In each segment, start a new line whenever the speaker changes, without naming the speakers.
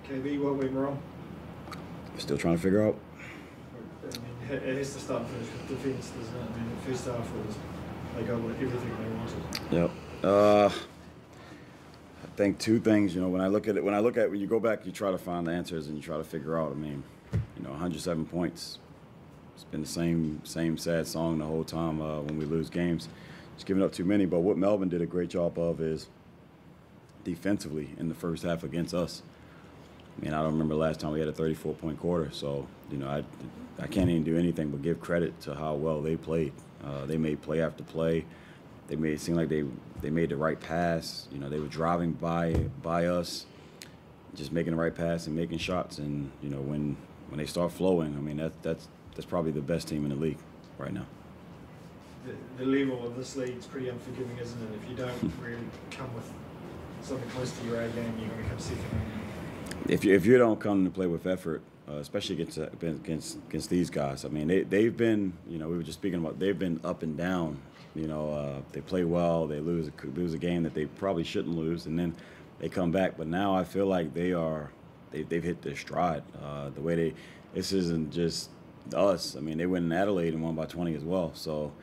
KB, what went wrong?
Still trying to figure out.
I mean, it has to start and finish with defence, doesn't it? I mean, the first half was they got everything they wanted.
Yep. I think two things. You know, when I look at it, when you go back, you try to find the answers and you try to figure out. I mean, 107 points. It's been the same sad song the whole time when we lose games. Just giving up too many. But what Melbourne did a great job of is defensively in the first half against us. I mean, I don't remember the last time we had a 34-point quarter. So, I can't even do anything but give credit to how well they played. They made play after play. They made it seem like they made the right pass. They were driving by us, just making the right pass and making shots. And when they start flowing, I mean that's probably the best team in the league right now.
The level of this league is pretty unforgiving, isn't it? If you don't really come with something close to your A game, you're going to come second.
If you don't come to play with effort, especially against these guys, I mean they've been, we were just speaking about, they've been up and down. They play well, they lose a game that they probably shouldn't lose, and then they come back. But now I feel like they've hit their stride. The way this isn't just us. I mean, they went in Adelaide and won by 20 as well. So,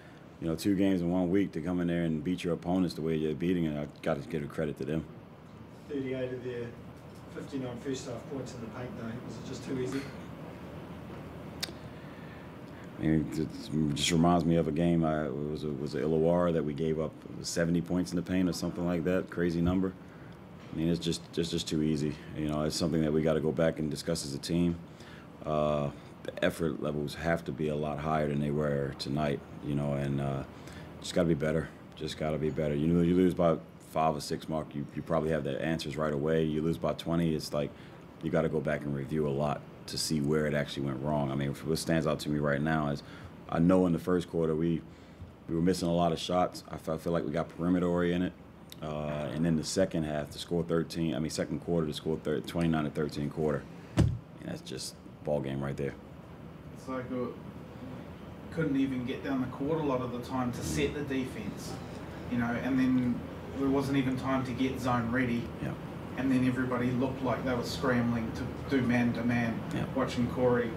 2 games in 1 week to come in there and beat your opponents the way you're beating it, I've got to give a credit to them.
38 of their 59 first half points in the paint, though. Was it just too easy?
I mean, it just reminds me of a game. It was Illawarra that we gave up 70 points in the paint or something like that. Crazy number. I mean, it's just too easy. It's something that we got to go back and discuss as a team. The effort levels have to be a lot higher than they were tonight. And just got to be better. Just got to be better. You lose by 5 or 6 mark, you probably have the answers right away. You lose by 20, it's like you got to go back and review a lot to see where it actually went wrong. I mean, what stands out to me right now is I know in the first quarter we were missing a lot of shots. I feel like we got perimeter oriented. And then the second half to score 13, second quarter to score 29 to 13 quarter. And that's just ball game right there.
It's like couldn't even get down the court a lot of the time to set the defense, and then there wasn't even time to get zone ready.
Yeah.
And then everybody looked like they were scrambling to do man-to-man, watching Corey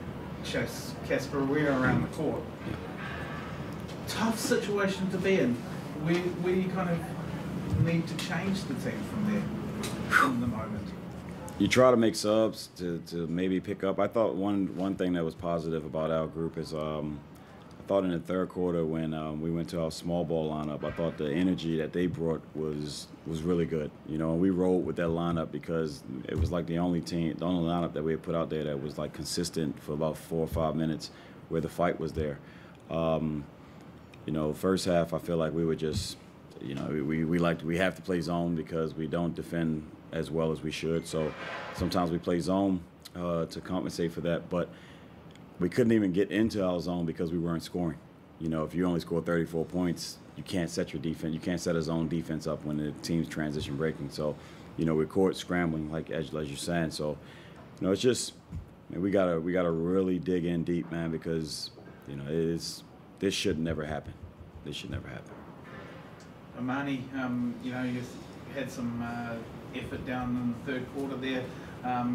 chase Casper Ware around the court.
Yeah.
Tough situation to be in. Where you kind of need to change the team from there in the moment.
You try to make subs to maybe pick up. I thought one thing that was positive about our group is I thought in the third quarter when we went to our small ball lineup, I thought the energy that they brought was really good. We rolled with that lineup because it was like the only lineup that we had put out there that was like consistent for about 4 or 5 minutes where the fight was there. First half I feel like we were just, we have to play zone because we don't defend as well as we should. So sometimes we play zone to compensate for that, but we couldn't even get into our zone because we weren't scoring. If you only score 34 points, you can't set your defense. You can't set a zone defense up when the team's transition breaking. So, we're court scrambling, like as you're saying. So, it's just we gotta really dig in deep, man, because this should never happen. This should never happen.
Amani, you've had some effort down in the third quarter there,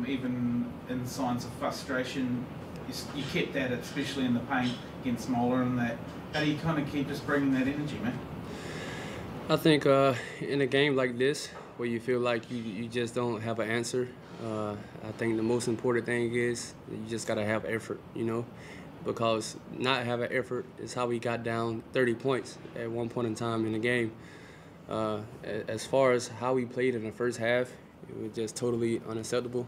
even in signs of frustration. You kept at it, especially in the paint against Mola and that. How do you kind of keep just bringing that energy, man?
I think in a game like this, where you feel like you just don't have an answer, I think the most important thing is you just got to have effort, because not having effort is how we got down 30 points at one point in time in the game. As far as how we played in the first half, it was just totally unacceptable.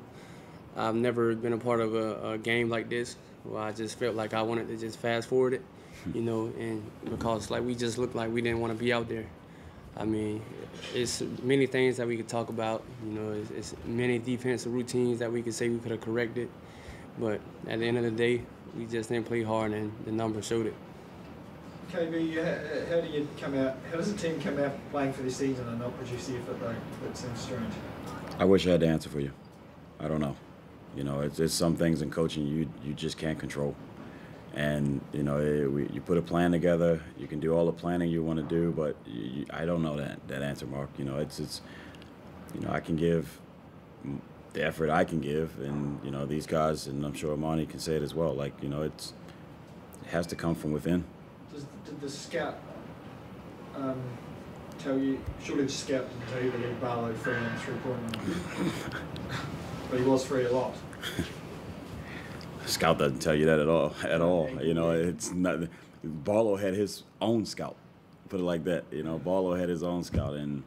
I've never been a part of a game like this where I just felt like I wanted to just fast forward it, and because we just looked like we didn't want to be out there. I mean, it's many things that we could talk about. It's many defensive routines that we could say we could have corrected, but at the end of the day, we just didn't play hard, and the numbers showed it.
KB, how does a team come out playing for the season and not produce the effort, though? That seems strange.
I wish I had the answer for you. I don't know. It's some things in coaching you just can't control. And, you put a plan together, you can do all the planning you want to do, but I don't know that answer, Mark. I can give the effort I can give, and you know these guys, and I'm sure Amani can say it as well. Like, you know, it has to come from within.
Did the scout tell you? Surely the scout didn't tell you to leave Barlow free on 3-point line, but he was free a lot.
Scout doesn't tell you that at all. At all. You know, it's not. Barlow had his own scout. Put it like that. You know, Barlow had his own scout, and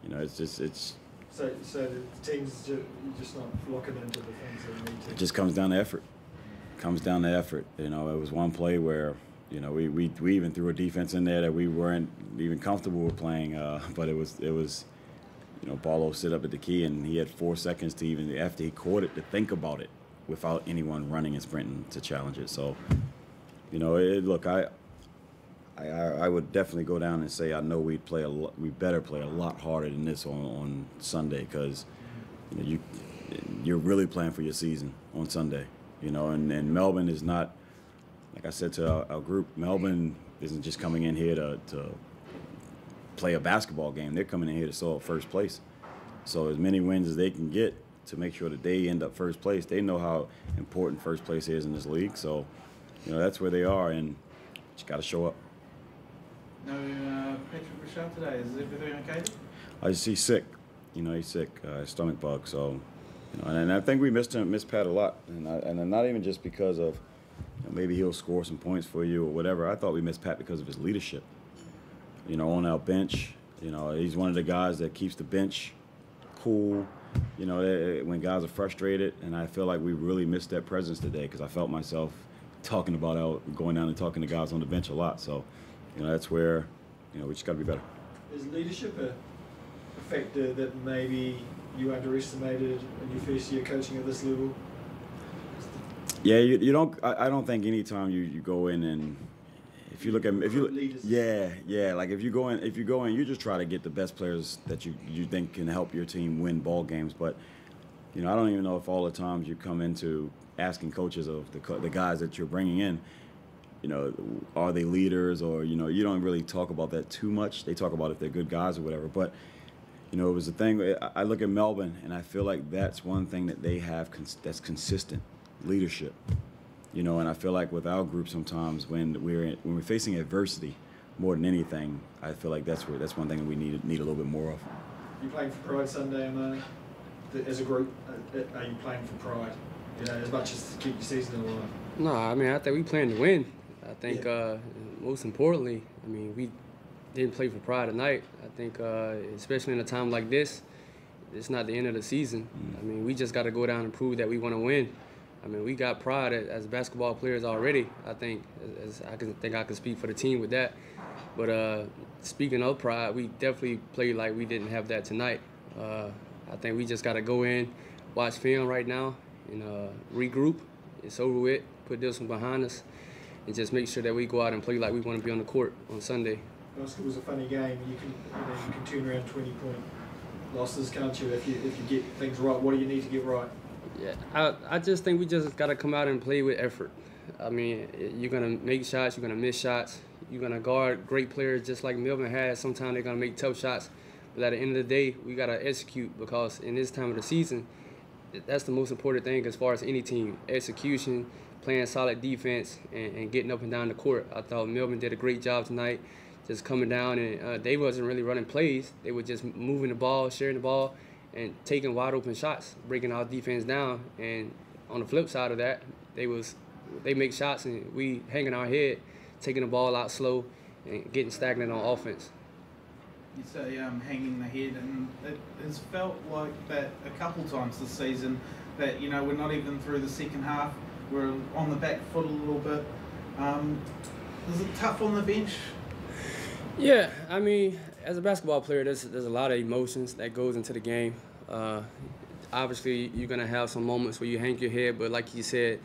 you know, it's.
So the teams, you're just not locking into the things that you need to.
It just comes down to effort. Comes down to effort. You know, it was one play where, you know, we even threw a defense in there that we weren't even comfortable with playing. But it was, you know, Barlow sit up at the key, and he had 4 seconds to even after he caught it to think about it, without anyone running and sprinting to challenge it. So, you know, look, I would definitely go down and say I know we better play a lot harder than this on Sunday, because you know, you're really playing for your season on Sunday. You know, and Melbourne is not, like I said to our group, Melbourne isn't just coming in here to play a basketball game. They're coming in here to solve first place. So as many wins as they can get to make sure that they end up first place. They know how important first place is in this league. So, you know, that's where they are, and just got to show up.
No Patrick Rashad today. Is everything okay?
He's sick. You know, he's sick. Stomach bug. So, you know, and I think we missed Pat a lot, and not even just because of, you know, maybe he'll score some points for you or whatever. I thought we missed Pat because of his leadership. You know, on our bench. You know, he's one of the guys that keeps the bench cool. You know, when guys are frustrated, and I feel like we really missed that presence today, because I felt myself going down and talking to guys on the bench a lot. So, you know, that's where, you know, we just got to be better.
Is leadership a factor that maybe you underestimated in your first year coaching at this level?
Yeah, you don't. I don't think any time you go in and if you look at like if you go in, you just try to get the best players that you think can help your team win ball games. But you know, I don't even know if all the times you come into asking coaches of the guys that you're bringing in, you know, are they leaders, or you know, you don't really talk about that too much. They talk about if they're good guys or whatever. But you know, it was the thing. I look at Melbourne, and I feel like that's one thing that they have that's consistent leadership. You know, and I feel like with our group sometimes when we're facing adversity more than anything, I feel like that's one thing that we need a little bit more of.
You playing for pride Sunday, Amani? As a group, are you playing for pride? You know, as much as to keep your season alive.
No, I mean, I think we playing to win. I think most importantly, I mean, we didn't play for pride tonight. I think especially in a time like this, it's not the end of the season. I mean, we just got to go down and prove that we want to win. I mean, we got pride as basketball players already. I think I can speak for the team with that. But speaking of pride, we definitely played like we didn't have that tonight. I think we just got to go in, watch film right now, and regroup. It's over with. Put this one behind us, and just make sure that we go out and play like we want to be on the court on Sunday.
Basketball was a funny game. You can turn around 20-point losses, can't you? If you get things right, what do you need to get right?
Yeah, I just think we just got to come out and play with effort. I mean, you're going to make shots, you're going to miss shots, you're going to guard great players just like Melbourne has. Sometimes they're going to make tough shots. But at the end of the day, we got to execute, because in this time of the season, that's the most important thing as far as any team. Execution, playing solid defense, and getting up and down the court. I thought Melbourne did a great job tonight, just coming down, and they wasn't really running plays. They were just moving the ball, sharing the ball, and taking wide open shots, breaking our defense down. And on the flip side of that, they make shots and we hanging our head, taking the ball out slow and getting stagnant on offense.
You say hanging the head, and it has felt like that a couple times this season, that, you know, we're not even through the second half, we're on the back foot a little bit. Is it tough on the bench?
Yeah, I mean, as a basketball player, there's a lot of emotions that goes into the game. Obviously, you're going to have some moments where you hang your head, but like you said,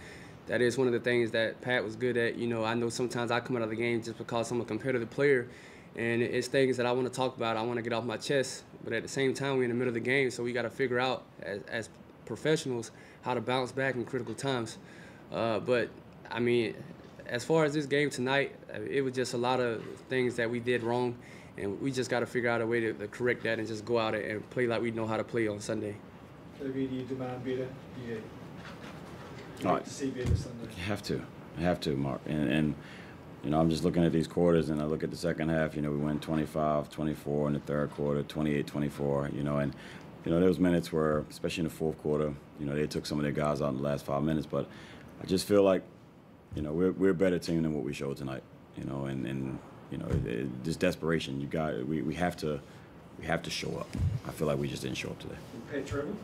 that is one of the things that Pat was good at. You know, I know sometimes I come out of the game just because I'm a competitive player, and it's things that I want to talk about, I want to get off my chest, but at the same time, we're in the middle of the game, so we got to figure out as professionals how to bounce back in critical times. But, I mean, as far as this game tonight, it was just a lot of things that we did wrong, and we just got to figure out a way to correct that and just go out and play like we know how to play on Sunday.
Maybe do you demand better? Do you
All
like
right.
to see better Sunday?
You have to, Mark. And you know, I'm just looking at these quarters, and I look at the second half. You know, we went 25-24 in the third quarter, 28-24. You know, and you know, there was minutes where, especially in the fourth quarter, you know, they took some of their guys out in the last 5 minutes. But I just feel like, you know, we're a better team than what we showed tonight. You know, and you know, this desperation. We have to show up. I feel like we just didn't show up today.
Pat travel?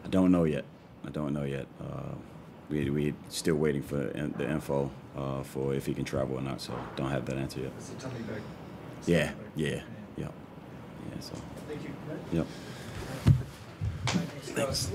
I don't know yet. We still waiting for the info for if he can travel or not. So don't have that answer yet.
It's a tummy bag.
Yeah. So.
Thank you.
Yep.
Thanks, guys.